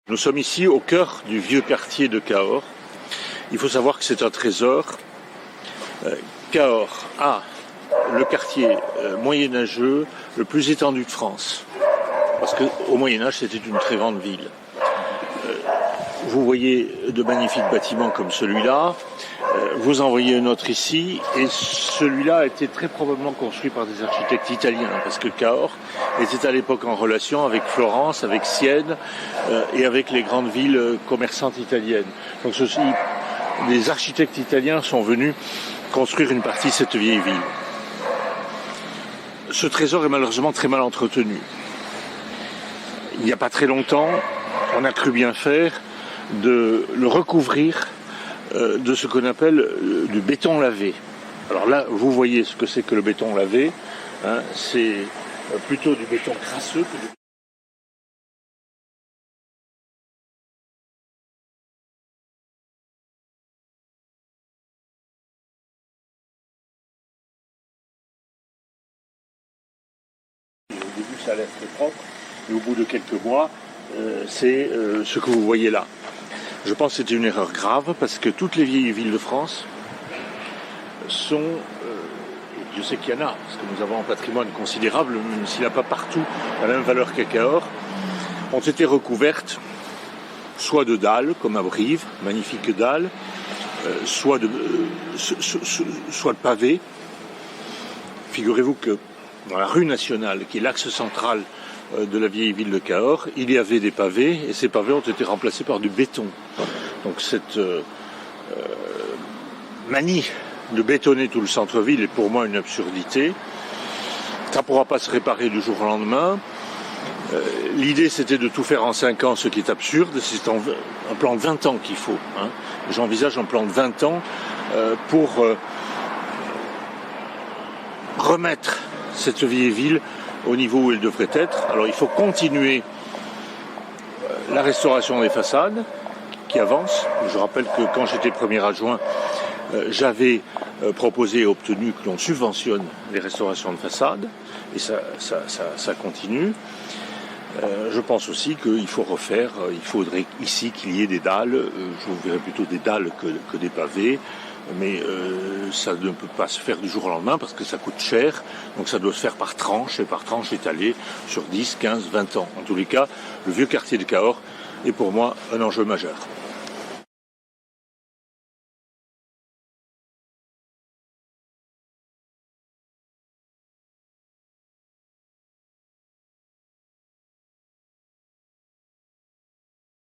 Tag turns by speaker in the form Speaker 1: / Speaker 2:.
Speaker 1: Nous sommes ici au cœur du vieux quartier de Cahors. Il faut savoir que c'est un trésor. Cahors a le quartier moyenâgeux le plus étendu de France. Parce qu'au Moyen-Âge, c'était une très grande ville. Vous voyez de magnifiques bâtiments comme celui-là. Vous en voyez un autre ici. Et celui-là a été très probablement construit par des architectes italiens. Parce que Cahors était à l'époque en relation avec Florence, avec Sienne et avec les grandes villes commerçantes italiennes. Donc les architectes italiens sont venus construire une partie de cette vieille ville. Ce trésor est malheureusement très mal entretenu. Il n'y a pas très longtemps, on a cru bien faire de le recouvrir de ce qu'on appelle du béton lavé. Alors là, vous voyez ce que c'est que le béton lavé. Hein, c'est plutôt du béton crasseux que du... Au début, ça a l'air très propre, et au bout de quelques mois, c'est ce que vous voyez là. Je pense que c'était une erreur grave, parce que toutes les vieilles villes de France sont, je sais qu'il y en a, parce que nous avons un patrimoine considérable, même s'il n'a pas partout la même valeur qu'à Cahors, ont été recouvertes soit de dalles, comme à Brive, magnifiques dalles, soit de pavés. Figurez-vous que dans la rue nationale, qui est l'axe central de la vieille ville de Cahors, il y avait des pavés, et ces pavés ont été remplacés par du béton. Donc cette manie de bétonner tout le centre-ville est pour moi une absurdité. Ça ne pourra pas se réparer du jour au lendemain. L'idée, c'était de tout faire en 5 ans, ce qui est absurde. C'est un plan de 20 ans qu'il faut. Hein. J'envisage un plan de 20 ans pour remettre cette vieille ville au niveau où elle devrait être. Alors il faut continuer la restauration des façades qui avance. Je rappelle que quand j'étais premier adjoint, j'avais proposé et obtenu que l'on subventionne les restaurations de façades, et ça continue. Je pense aussi qu'il faut refaire, il faudrait ici qu'il y ait des dalles, je vous verrais plutôt des dalles que des pavés, mais ça ne peut pas se faire du jour au lendemain parce que ça coûte cher, donc ça doit se faire par tranche, et par tranche étalée sur 10, 15, 20 ans. En tous les cas, le vieux quartier de Cahors est pour moi un enjeu majeur.